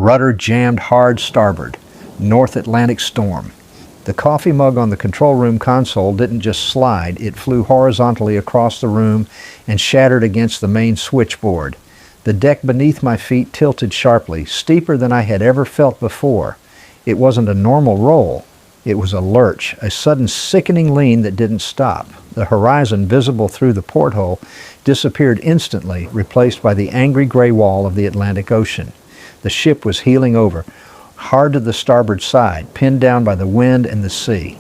Rudder jammed hard starboard. North Atlantic storm. The coffee mug on the control room console didn't just slide, it flew horizontally across the room and shattered against the main switchboard. The deck beneath my feet tilted sharply, steeper than I had ever felt before. It wasn't a normal roll. It was a lurch, a sudden sickening lean that didn't stop. The horizon, visible through the porthole, disappeared instantly, replaced by the angry gray wall of the Atlantic Ocean. The ship was heeling over, hard to the starboard side, pinned down by the wind and the sea.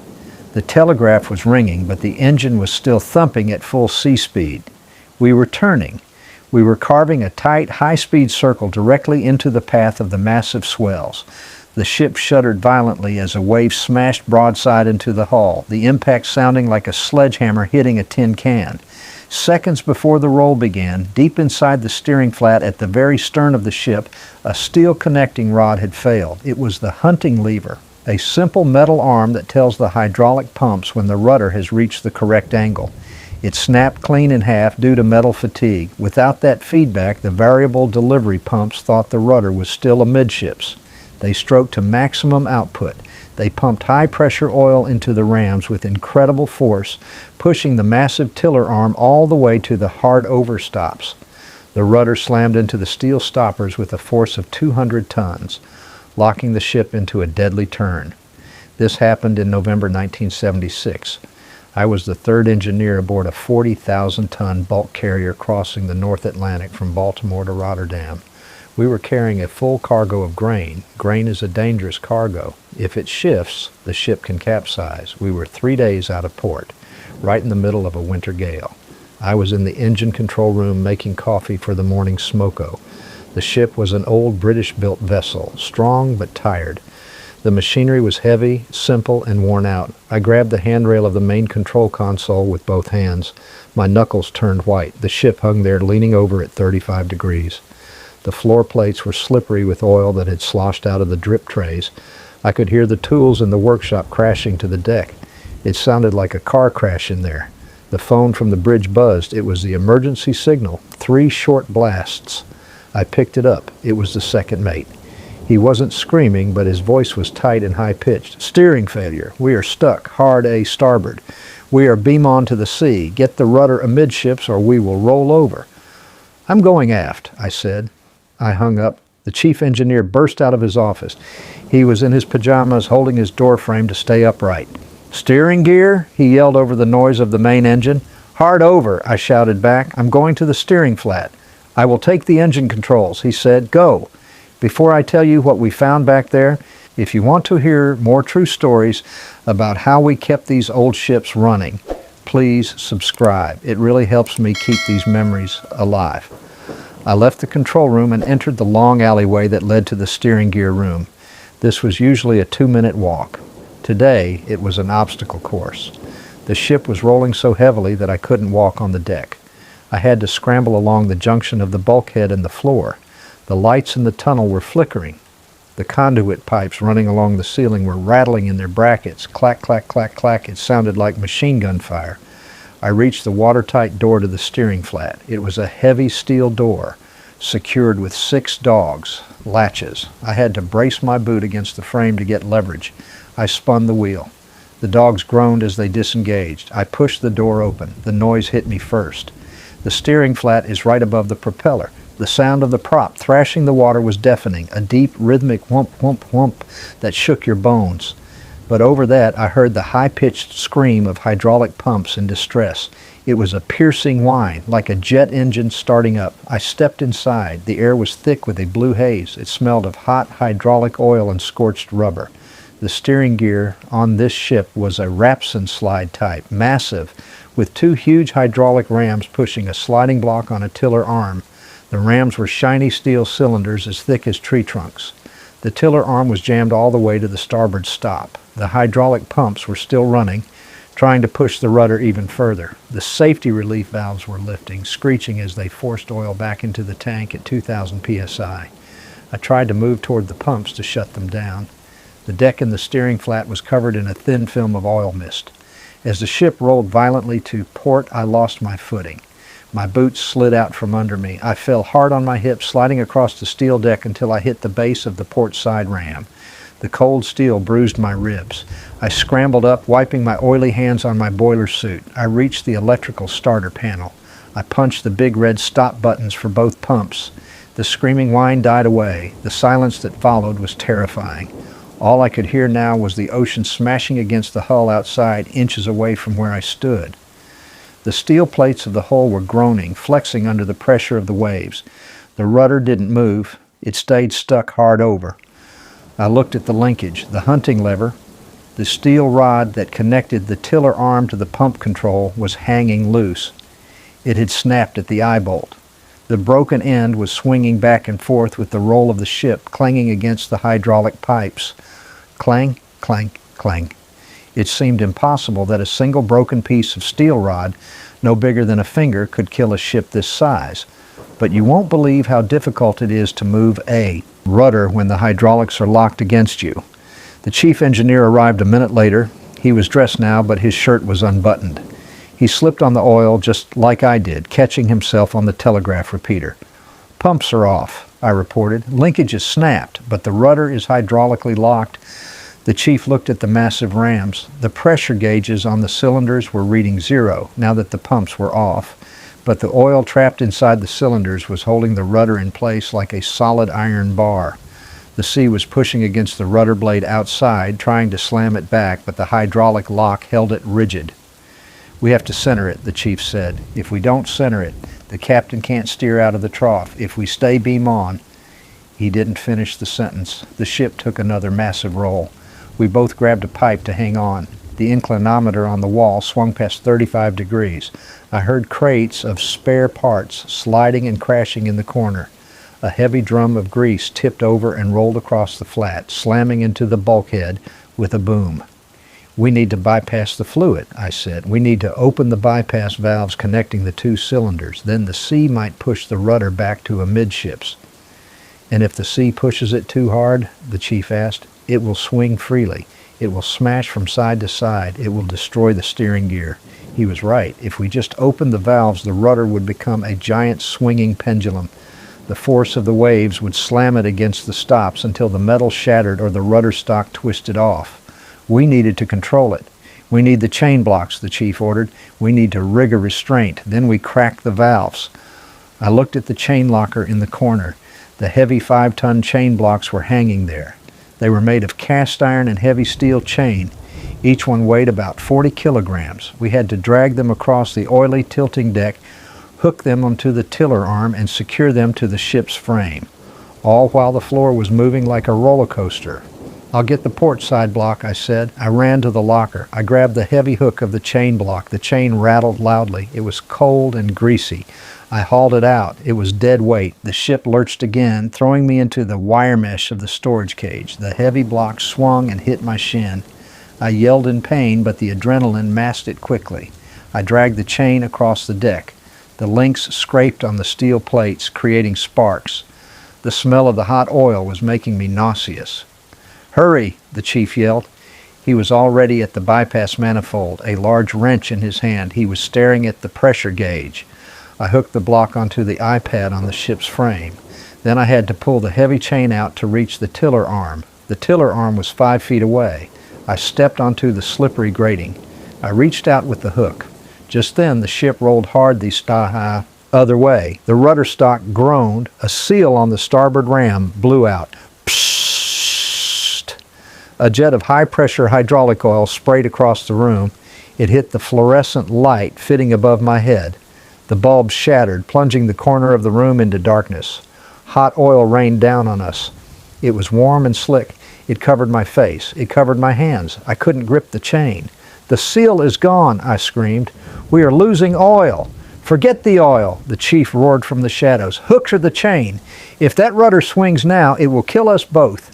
The telegraph was ringing, but the engine was still thumping at full sea speed. We were turning. We were carving a tight, high-speed circle directly into the path of the massive swells. The ship shuddered violently as a wave smashed broadside into the hull, the impact sounding like a sledgehammer hitting a tin can. Seconds before the roll began, deep inside the steering flat at the very stern of the ship, a steel connecting rod had failed. It was the hunting lever, a simple metal arm that tells the hydraulic pumps when the rudder has reached the correct angle. It snapped clean in half due to metal fatigue. Without that feedback, the variable delivery pumps thought the rudder was still amidships. They stroked to maximum output. They pumped high-pressure oil into the rams with incredible force, pushing the massive tiller arm all the way to the hard overstops. The rudder slammed into the steel stoppers with a force of 200 tons, locking the ship into a deadly turn. This happened in November 1976. I was the third engineer aboard a 40,000-ton bulk carrier crossing the North Atlantic from Baltimore to Rotterdam. We were carrying a full cargo of grain. Grain is a dangerous cargo. If it shifts, the ship can capsize. We were 3 days out of port, right in the middle of a winter gale. I was in the engine control room making coffee for the morning smoko. The ship was an old British-built vessel, strong but tired. The machinery was heavy, simple, and worn out. I grabbed the handrail of the main control console with both hands. My knuckles turned white. The ship hung there leaning over at 35 degrees. The floor plates were slippery with oil that had sloshed out of the drip trays. I could hear the tools in the workshop crashing to the deck. It sounded like a car crash in there. The phone from the bridge buzzed. It was the emergency signal. 3 short blasts. I picked it up. It was the second mate. He wasn't screaming, but his voice was tight and high-pitched. Steering failure. We are stuck. Hard A starboard. We are beam on to the sea. Get the rudder amidships or we will roll over. I'm going aft, I said. I hung up. The chief engineer burst out of his office. He was in his pajamas, holding his door frame to stay upright. Steering gear? He yelled over the noise of the main engine. Hard over, I shouted back. I'm going to the steering flat. I will take the engine controls, he said. Go. Before I tell you what we found back there, if you want to hear more true stories about how we kept these old ships running, please subscribe. It really helps me keep these memories alive. I left the control room and entered the long alleyway that led to the steering gear room. This was usually a 2-minute walk. Today, it was an obstacle course. The ship was rolling so heavily that I couldn't walk on the deck. I had to scramble along the junction of the bulkhead and the floor. The lights in the tunnel were flickering. The conduit pipes running along the ceiling were rattling in their brackets. Clack, clack, clack, clack. It sounded like machine gun fire. I reached the watertight door to the steering flat. It was a heavy steel door, secured with 6 dogs, latches. I had to brace my boot against the frame to get leverage. I spun the wheel. The dogs groaned as they disengaged. I pushed the door open. The noise hit me first. The steering flat is right above the propeller. The sound of the prop thrashing the water was deafening, a deep, rhythmic whump, whump, whump that shook your bones. But over that, I heard the high-pitched scream of hydraulic pumps in distress. It was a piercing whine, like a jet engine starting up. I stepped inside. The air was thick with a blue haze. It smelled of hot hydraulic oil and scorched rubber. The steering gear on this ship was a Rapson slide type, massive, with 2 huge hydraulic rams pushing a sliding block on a tiller arm. The rams were shiny steel cylinders as thick as tree trunks. The tiller arm was jammed all the way to the starboard stop. The hydraulic pumps were still running, trying to push the rudder even further. The safety relief valves were lifting, screeching as they forced oil back into the tank at 2,000 psi. I tried to move toward the pumps to shut them down. The deck in the steering flat was covered in a thin film of oil mist. As the ship rolled violently to port, I lost my footing. My boots slid out from under me. I fell hard on my hips, sliding across the steel deck until I hit the base of the port side ram. The cold steel bruised my ribs. I scrambled up, wiping my oily hands on my boiler suit. I reached the electrical starter panel. I punched the big red stop buttons for both pumps. The screaming whine died away. The silence that followed was terrifying. All I could hear now was the ocean smashing against the hull outside, inches away from where I stood. The steel plates of the hull were groaning, flexing under the pressure of the waves. The rudder didn't move. It stayed stuck hard over. I looked at the linkage, the hunting lever. The steel rod that connected the tiller arm to the pump control was hanging loose. It had snapped at the eye bolt. The broken end was swinging back and forth with the roll of the ship clanging against the hydraulic pipes. Clang, clank, clang. It seemed impossible that a single broken piece of steel rod, no bigger than a finger, could kill a ship this size. But you won't believe how difficult it is to move a rudder when the hydraulics are locked against you. The chief engineer arrived a minute later. He was dressed now, but his shirt was unbuttoned. He slipped on the oil just like I did, catching himself on the telegraph repeater. "Pumps are off," I reported. "Linkage is snapped, but the rudder is hydraulically locked." The chief looked at the massive rams. The pressure gauges on the cylinders were reading 0 now that the pumps were off, but the oil trapped inside the cylinders was holding the rudder in place like a solid iron bar. The sea was pushing against the rudder blade outside, trying to slam it back, but the hydraulic lock held it rigid. "We have to center it," the chief said. "If we don't center it, the captain can't steer out of the trough. If we stay beam on..." He didn't finish the sentence. The ship took another massive roll. We both grabbed a pipe to hang on. The inclinometer on the wall swung past 35 degrees. I heard crates of spare parts sliding and crashing in the corner. A heavy drum of grease tipped over and rolled across the flat, slamming into the bulkhead with a boom. "We need to bypass the fluid," I said. "We need to open the bypass valves connecting the 2 cylinders. Then the sea might push the rudder back to amidships." "And if the sea pushes it too hard," the chief asked, "it will swing freely. It will smash from side to side. It will destroy the steering gear." He was right. If we just opened the valves, the rudder would become a giant swinging pendulum. The force of the waves would slam it against the stops until the metal shattered or the rudder stock twisted off. We needed to control it. "We need the chain blocks," the chief ordered. "We need to rig a restraint. Then we crack the valves." I looked at the chain locker in the corner. The heavy 5-ton chain blocks were hanging there. They were made of cast iron and heavy steel chain. Each one weighed about 40 kilograms. We had to drag them across the oily tilting deck, hook them onto the tiller arm, and secure them to the ship's frame, all while the floor was moving like a roller coaster. "I'll get the port side block," I said. I ran to the locker. I grabbed the heavy hook of the chain block. The chain rattled loudly. It was cold and greasy. I hauled it out. It was dead weight. The ship lurched again, throwing me into the wire mesh of the storage cage. The heavy block swung and hit my shin. I yelled in pain, but the adrenaline masked it quickly. I dragged the chain across the deck. The links scraped on the steel plates, creating sparks. The smell of the hot oil was making me nauseous. "Hurry!" the chief yelled. He was already at the bypass manifold, a large wrench in his hand. He was staring at the pressure gauge. I hooked the block onto the iPad on the ship's frame. Then I had to pull the heavy chain out to reach the tiller arm. The tiller arm was 5 feet away. I stepped onto the slippery grating. I reached out with the hook. Just then the ship rolled hard the other way. The rudder stock groaned. A seal on the starboard ram blew out. A jet of high-pressure hydraulic oil sprayed across the room. It hit the fluorescent light fitting above my head. The bulb shattered, plunging the corner of the room into darkness. Hot oil rained down on us. It was warm and slick. It covered my face. It covered my hands. I couldn't grip the chain. "The seal is gone," I screamed. "We are losing oil." "Forget the oil," the chief roared from the shadows. "Hooks are the chain. If that rudder swings now, it will kill us both."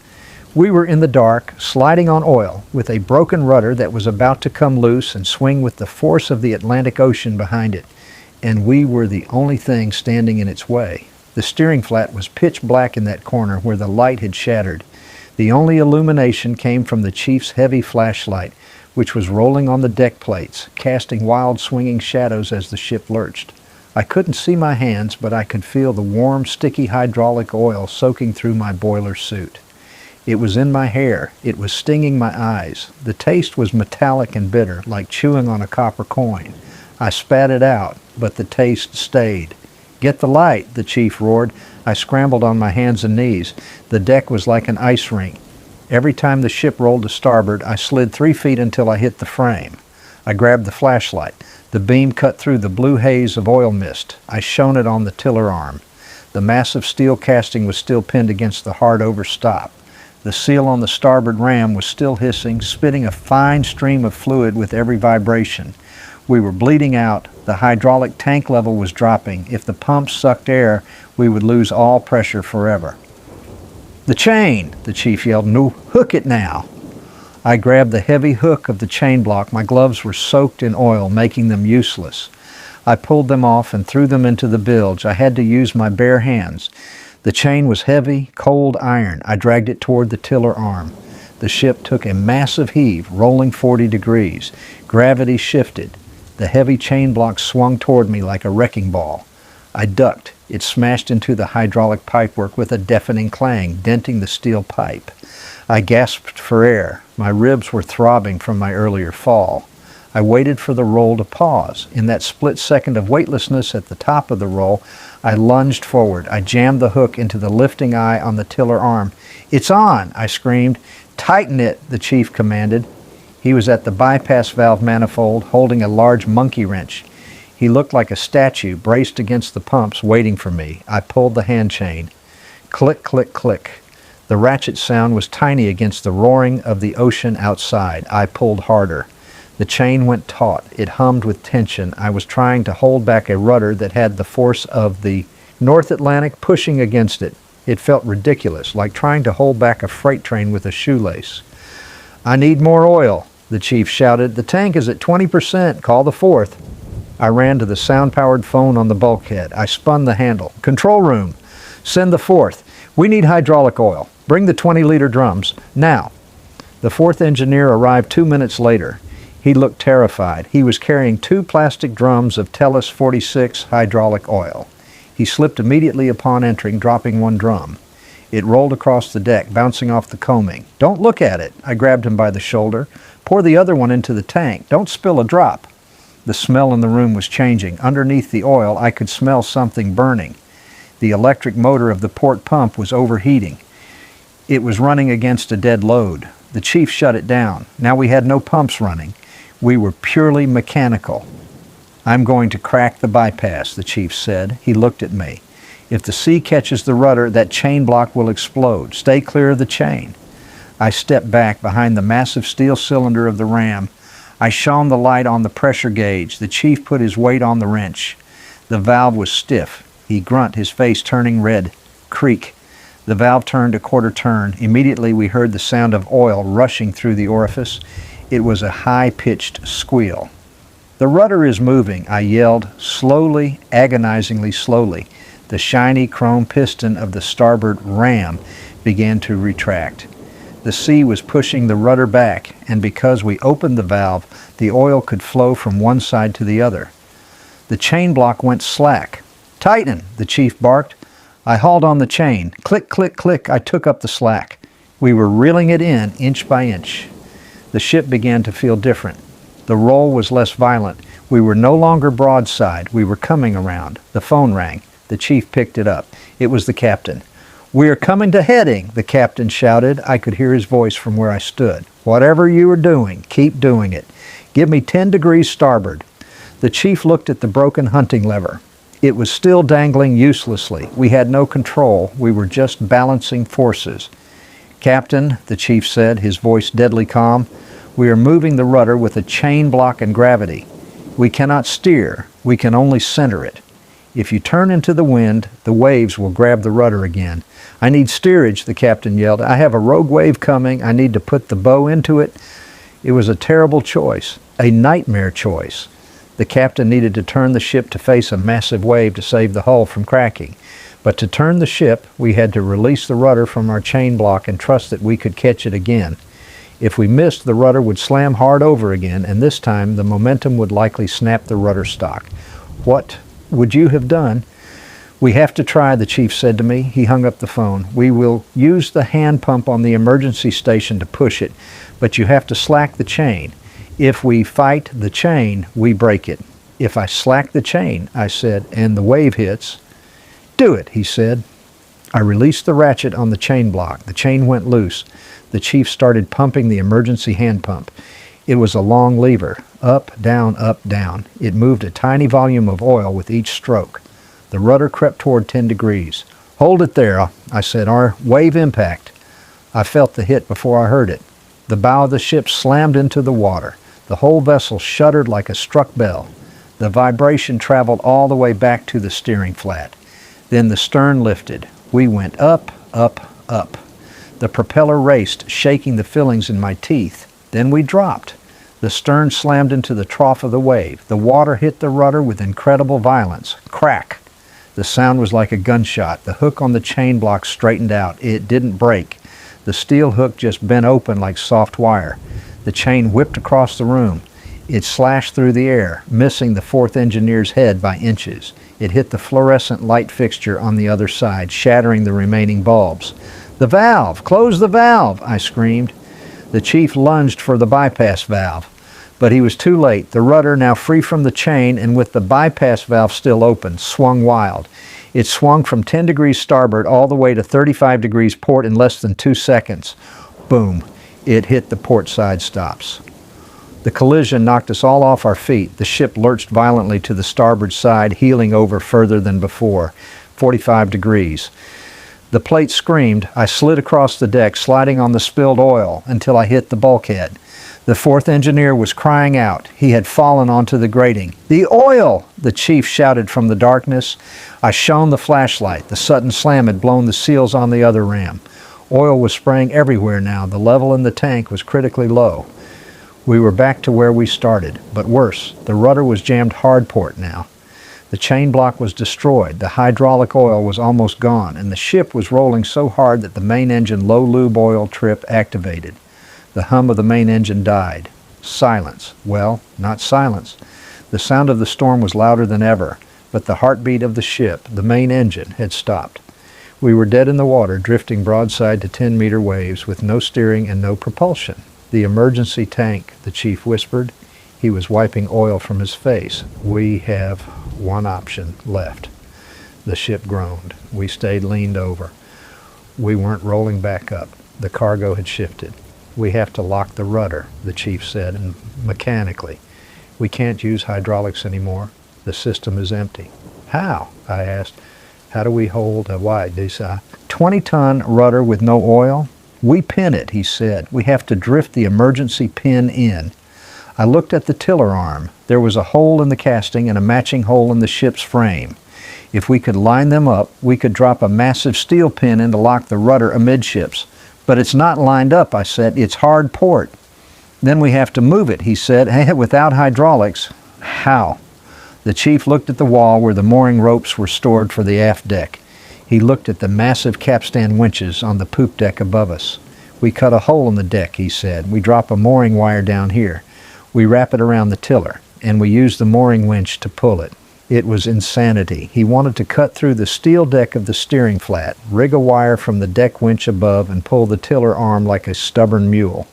We were in the dark, sliding on oil, with a broken rudder that was about to come loose and swing with the force of the Atlantic Ocean behind it, and we were the only thing standing in its way. The steering flat was pitch black in that corner where the light had shattered. The only illumination came from the chief's heavy flashlight, which was rolling on the deck plates, casting wild swinging shadows as the ship lurched. I couldn't see my hands, but I could feel the warm, sticky hydraulic oil soaking through my boiler suit. It was in my hair. It was stinging my eyes. The taste was metallic and bitter, like chewing on a copper coin. I spat it out, but the taste stayed. "Get the light," the chief roared. I scrambled on my hands and knees. The deck was like an ice rink. Every time the ship rolled to starboard, I slid 3 feet until I hit the frame. I grabbed the flashlight. The beam cut through the blue haze of oil mist. I shone it on the tiller arm. The massive steel casting was still pinned against the hard-over stop. The seal on the starboard ram was still hissing, spitting a fine stream of fluid with every vibration. We were bleeding out. The hydraulic tank level was dropping. If the pumps sucked air, we would lose all pressure forever. "The chain!" the chief yelled. "No, hook it now!" I grabbed the heavy hook of the chain block. My gloves were soaked in oil, making them useless. I pulled them off and threw them into the bilge. I had to use my bare hands. The chain was heavy, cold iron. I dragged it toward the tiller arm. The ship took a massive heave, rolling 40 degrees. Gravity shifted. The heavy chain block swung toward me like a wrecking ball. I ducked. It smashed into the hydraulic pipework with a deafening clang, denting the steel pipe. I gasped for air. My ribs were throbbing from my earlier fall. I waited for the roll to pause. In that split second of weightlessness at the top of the roll, I lunged forward. I jammed the hook into the lifting eye on the tiller arm. "It's on!" I screamed. "Tighten it," the chief commanded. He was at the bypass valve manifold, holding a large monkey wrench. He looked like a statue, braced against the pumps, waiting for me. I pulled the hand chain. Click, click, click. The ratchet sound was tiny against the roaring of the ocean outside. I pulled harder. The chain went taut. It hummed with tension. I was trying to hold back a rudder that had the force of the North Atlantic pushing against it. It felt ridiculous, like trying to hold back a freight train with a shoelace. "I need more oil," the chief shouted. "The tank is at 20%. Call the fourth." I ran to the sound-powered phone on the bulkhead. I spun the handle. "Control room. Send the fourth. We need hydraulic oil. Bring the 20-liter drums. Now." The fourth engineer arrived 2 minutes later. He looked terrified. He was carrying 2 plastic drums of Tellus 46 hydraulic oil. He slipped immediately upon entering, dropping 1 drum. It rolled across the deck, bouncing off the coaming. "Don't look at it." I grabbed him by the shoulder. "Pour the other one into the tank. Don't spill a drop." The smell in the room was changing. Underneath the oil, I could smell something burning. The electric motor of the port pump was overheating. It was running against a dead load. The chief shut it down. Now we had no pumps running. We were purely mechanical. "I'm going to crack the bypass," the chief said. He looked at me. "If the sea catches the rudder, that chain block will explode. Stay clear of the chain." I stepped back behind the massive steel cylinder of the ram. I shone the light on the pressure gauge. The chief put his weight on the wrench. The valve was stiff. He grunted, his face turning red. Creak. The valve turned a quarter turn. Immediately we heard the sound of oil rushing through the orifice. It was a high-pitched squeal. "The rudder is moving," I yelled, slowly, agonizingly slowly. The shiny chrome piston of the starboard ram began to retract. The sea was pushing the rudder back, and because we opened the valve, the oil could flow from one side to the other. The chain block went slack. "Tighten," the chief barked. I hauled on the chain. Click, click, click, I took up the slack. We were reeling it in, inch by inch. The ship began to feel different. The roll was less violent. We were no longer broadside. We were coming around. The phone rang. The chief picked it up. It was the captain. "We are coming to heading," the captain shouted. I could hear his voice from where I stood. "Whatever you are doing, keep doing it. Give me 10 degrees starboard." The chief looked at the broken hunting lever. It was still dangling uselessly. We had no control. We were just balancing forces. "Captain," the chief said, his voice deadly calm, "we are moving the rudder with a chain block and gravity. We cannot steer. We can only center it. If you turn into the wind, the waves will grab the rudder again." "I need steerage," the captain yelled. "I have a rogue wave coming. I need to put the bow into it." It was a terrible choice, a nightmare choice. The captain needed to turn the ship to face a massive wave to save the hull from cracking. But to turn the ship, we had to release the rudder from our chain block and trust that we could catch it again. If we missed, the rudder would slam hard over again, and this time the momentum would likely snap the rudder stock. What would you have done? We have to try, the chief said to me. He hung up the phone. We will use the hand pump on the emergency station to push it, but you have to slack the chain. If we fight the chain, we break it. If I slack the chain, I said, and the wave hits. Do it, he said. I released the ratchet on the chain block. The chain went loose. The chief started pumping the emergency hand pump. It was a long lever, up, down, up, down. It moved a tiny volume of oil with each stroke. The rudder crept toward 10 degrees. Hold it there, I said. Our wave impact. I felt the hit before I heard it. The bow of the ship slammed into the water. The whole vessel shuddered like a struck bell. The vibration traveled all the way back to the steering flat. Then the stern lifted. We went up, up, up. The propeller raced, shaking the fillings in my teeth. Then we dropped. The stern slammed into the trough of the wave. The water hit the rudder with incredible violence. Crack! The sound was like a gunshot. The hook on the chain block straightened out. It didn't break. The steel hook just bent open like soft wire. The chain whipped across the room. It slashed through the air, missing the fourth engineer's head by inches. It hit the fluorescent light fixture on the other side, shattering the remaining bulbs. "The valve! Close the valve!" I screamed. The chief lunged for the bypass valve, but he was too late. The rudder, now free from the chain and with the bypass valve still open, swung wild. It swung from 10 degrees starboard all the way to 35 degrees port in less than 2 seconds. Boom! It hit the port side stops. The collision knocked us all off our feet. The ship lurched violently to the starboard side, heeling over further than before, 45 degrees. The plate screamed. I slid across the deck, sliding on the spilled oil until I hit the bulkhead. The fourth engineer was crying out. He had fallen onto the grating. "The oil!" the chief shouted from the darkness. I shone the flashlight. The sudden slam had blown the seals on the other ram. Oil was spraying everywhere now. The level in the tank was critically low. We were back to where we started, but worse, the rudder was jammed hard port now. The chain block was destroyed, the hydraulic oil was almost gone, and the ship was rolling so hard that the main engine low lube oil trip activated. The hum of the main engine died. Silence. Well, not silence. The sound of the storm was louder than ever, but the heartbeat of the ship, the main engine, had stopped. We were dead in the water, drifting broadside to 10-meter waves with no steering and no propulsion. "The emergency tank," the chief whispered. He was wiping oil from his face. "We have one option left." The ship groaned. We stayed leaned over. We weren't rolling back up. The cargo had shifted. "We have to lock the rudder," the chief said, and mechanically. "We can't use hydraulics anymore. The system is empty." "How?" I asked. "How do we hold a 20-ton rudder with no oil?" "We pin it," he said. "We have to drift the emergency pin in." I looked at the tiller arm. There was a hole in the casting and a matching hole in the ship's frame. If we could line them up, we could drop a massive steel pin in to lock the rudder amidships. "But it's not lined up," I said. "It's hard port." "Then we have to move it," he said. "Hey, without hydraulics." "How?" The chief looked at the wall where the mooring ropes were stored for the aft deck. He looked at the massive capstan winches on the poop deck above us. "We cut a hole in the deck," he said. "We drop a mooring wire down here. We wrap it around the tiller, and we use the mooring winch to pull it." It was insanity. He wanted to cut through the steel deck of the steering flat, rig a wire from the deck winch above, and pull the tiller arm like a stubborn mule.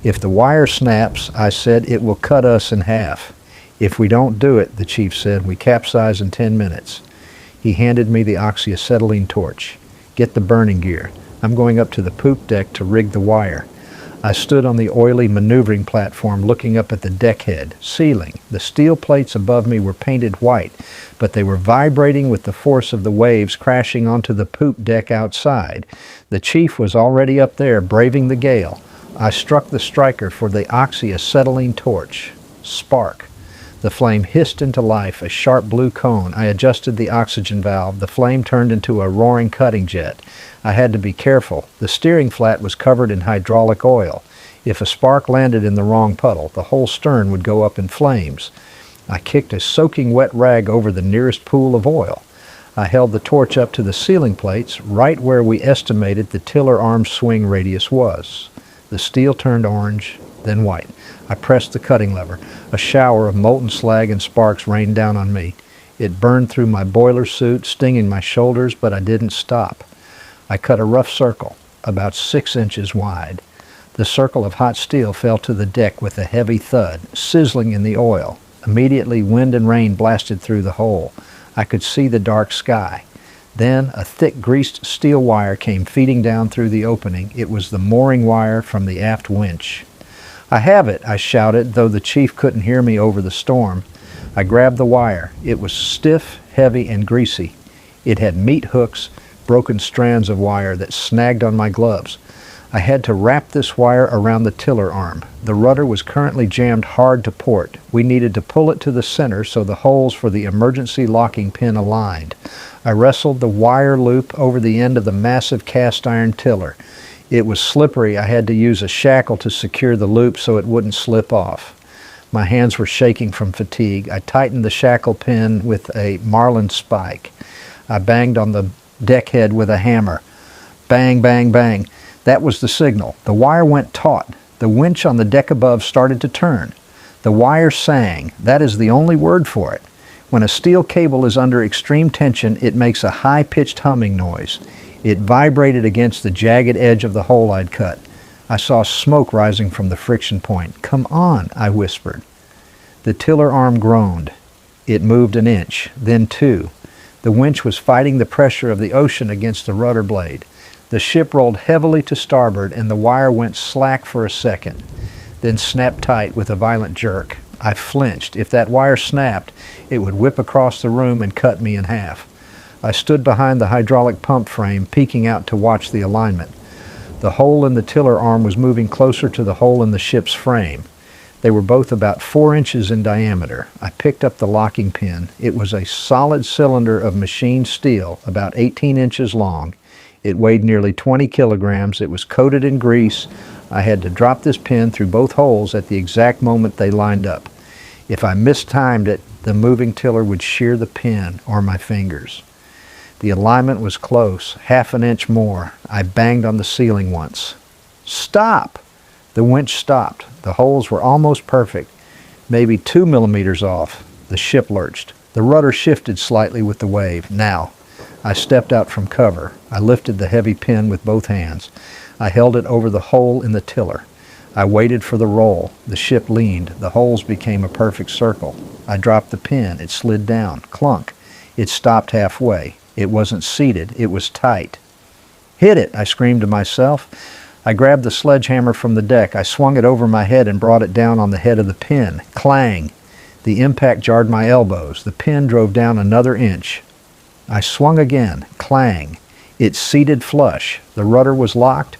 "If the wire snaps," I said, "it will cut us in half." "If we don't do it," the chief said, "we capsize in 10 minutes. He handed me the oxyacetylene torch. "Get the burning gear. I'm going up to the poop deck to rig the wire." I stood on the oily maneuvering platform looking up at the deck head, ceiling. The steel plates above me were painted white, but they were vibrating with the force of the waves crashing onto the poop deck outside. The chief was already up there, braving the gale. I struck the striker for the oxyacetylene torch. Spark. The flame hissed into life, a sharp blue cone. I adjusted the oxygen valve. The flame turned into a roaring cutting jet. I had to be careful. The steering flat was covered in hydraulic oil. If a spark landed in the wrong puddle, the whole stern would go up in flames. I kicked a soaking wet rag over the nearest pool of oil. I held the torch up to the ceiling plates, right where we estimated the tiller arm swing radius was. The steel turned orange, then white. I pressed the cutting lever. A shower of molten slag and sparks rained down on me. It burned through my boiler suit, stinging my shoulders, but I didn't stop. I cut a rough circle, about 6 inches wide. The circle of hot steel fell to the deck with a heavy thud, sizzling in the oil. Immediately, wind and rain blasted through the hole. I could see the dark sky. Then a thick greased steel wire came feeding down through the opening. It was the mooring wire from the aft winch. "I have it," I shouted, though the chief couldn't hear me over the storm. I grabbed the wire. It was stiff, heavy, and greasy. It had meat hooks, broken strands of wire that snagged on my gloves. I had to wrap this wire around the tiller arm. The rudder was currently jammed hard to port. We needed to pull it to the center so the holes for the emergency locking pin aligned. I wrestled the wire loop over the end of the massive cast iron tiller. It was slippery. I had to use a shackle to secure the loop so it wouldn't slip off. My hands were shaking from fatigue. I tightened the shackle pin with a marlin spike. I banged on the deck head with a hammer. Bang, bang, bang. That was the signal. The wire went taut. The winch on the deck above started to turn. The wire sang. That is the only word for it. When a steel cable is under extreme tension, it makes a high-pitched humming noise. It vibrated against the jagged edge of the hole I'd cut. I saw smoke rising from the friction point. "Come on," I whispered. The tiller arm groaned. It moved an inch, then 2. The winch was fighting the pressure of the ocean against the rudder blade. The ship rolled heavily to starboard, and the wire went slack for a second, then snapped tight with a violent jerk. I flinched. If that wire snapped, it would whip across the room and cut me in half. I stood behind the hydraulic pump frame, peeking out to watch the alignment. The hole in the tiller arm was moving closer to the hole in the ship's frame. They were both about 4 inches in diameter. I picked up the locking pin. It was a solid cylinder of machined steel, about 18 inches long. It weighed nearly 20 kilograms. It was coated in grease. I had to drop this pin through both holes at the exact moment they lined up. If I mistimed it, the moving tiller would shear the pin or my fingers. The alignment was close, half an inch more. I banged on the ceiling once. "Stop!" The winch stopped. The holes were almost perfect, maybe 2 millimeters off. The ship lurched. The rudder shifted slightly with the wave. Now, I stepped out from cover. I lifted the heavy pin with both hands. I held it over the hole in the tiller. I waited for the roll. The ship leaned. The holes became a perfect circle. I dropped the pin. It slid down. Clunk. It stopped halfway. It wasn't seated. It was tight. "Hit it!" I screamed to myself. I grabbed the sledgehammer from the deck. I swung it over my head and brought it down on the head of the pin. Clang! The impact jarred my elbows. The pin drove down another inch. I swung again. Clang! It seated flush. The rudder was locked.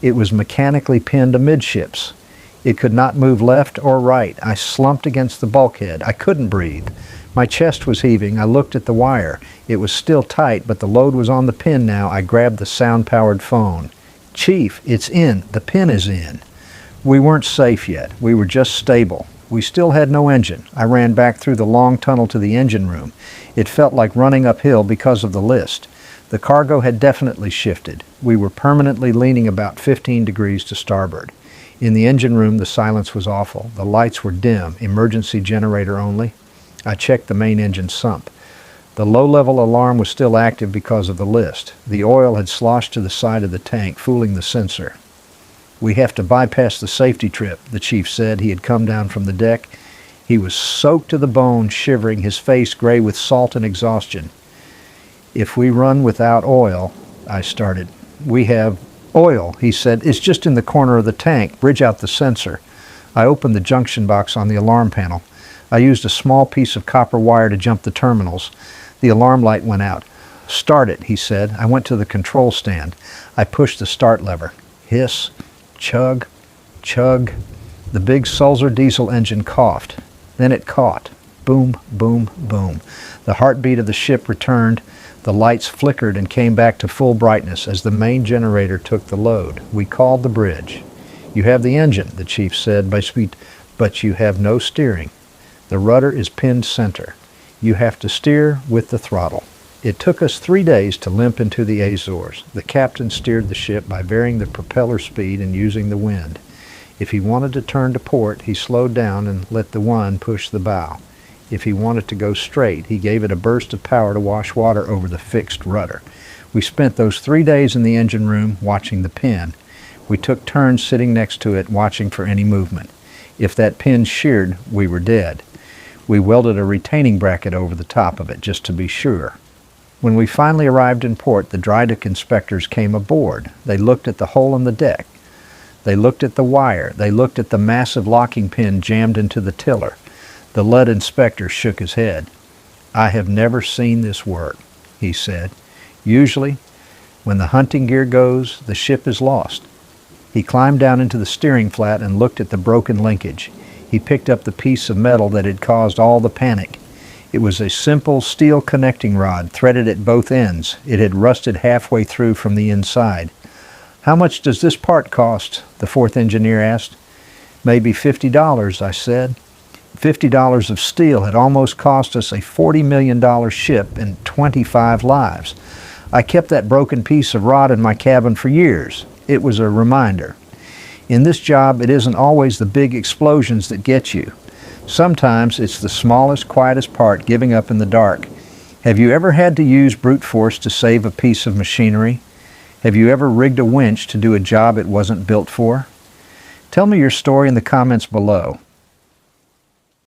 It was mechanically pinned amidships. It could not move left or right. I slumped against the bulkhead. I couldn't breathe. My chest was heaving. I looked at the wire. It was still tight, but the load was on the pin now. I grabbed the sound-powered phone. "Chief, it's in. The pin is in." We weren't safe yet. We were just stable. We still had no engine. I ran back through the long tunnel to the engine room. It felt like running uphill because of the list. The cargo had definitely shifted. We were permanently leaning about 15 degrees to starboard. In the engine room, the silence was awful. The lights were dim, emergency generator only. I checked the main engine sump. The low-level alarm was still active because of the list. The oil had sloshed to the side of the tank, fooling the sensor. "We have to bypass the safety trip," the chief said. He had come down from the deck. He was soaked to the bone, shivering, his face gray with salt and exhaustion. "If we run without oil," I started. "We have oil," he said. "It's just in the corner of the tank. Bridge out the sensor." I opened the junction box on the alarm panel. I used a small piece of copper wire to jump the terminals. The alarm light went out. "Start it," he said. I went to the control stand. I pushed the start lever. Hiss, chug, chug. The big Sulzer diesel engine coughed. Then it caught. Boom, boom, boom. The heartbeat of the ship returned. The lights flickered and came back to full brightness as the main generator took the load. We called the bridge. "You have the engine," the chief said, "but you have no steering. The rudder is pinned center. You have to steer with the throttle." It took us 3 days to limp into the Azores. The captain steered the ship by varying the propeller speed and using the wind. If he wanted to turn to port, he slowed down and let the wind push the bow. If he wanted to go straight, he gave it a burst of power to wash water over the fixed rudder. We spent those 3 days in the engine room watching the pin. We took turns sitting next to it, watching for any movement. If that pin sheared, we were dead. We welded a retaining bracket over the top of it, just to be sure. When we finally arrived in port, the dry dock inspectors came aboard. They looked at the hole in the deck. They looked at the wire. They looked at the massive locking pin jammed into the tiller. The lead inspector shook his head. "I have never seen this work," he said. "Usually, when the hunting gear goes, the ship is lost." He climbed down into the steering flat and looked at the broken linkage. He picked up the piece of metal that had caused all the panic. It was a simple steel connecting rod, threaded at both ends. It had rusted halfway through from the inside. "How much does this part cost?" the fourth engineer asked. "Maybe $50, I said. $50 of steel had almost cost us a $40 million ship and 25 lives. I kept that broken piece of rod in my cabin for years. It was a reminder. In this job, it isn't always the big explosions that get you. Sometimes it's the smallest, quietest part giving up in the dark. Have you ever had to use brute force to save a piece of machinery? Have you ever rigged a winch to do a job it wasn't built for? Tell me your story in the comments below.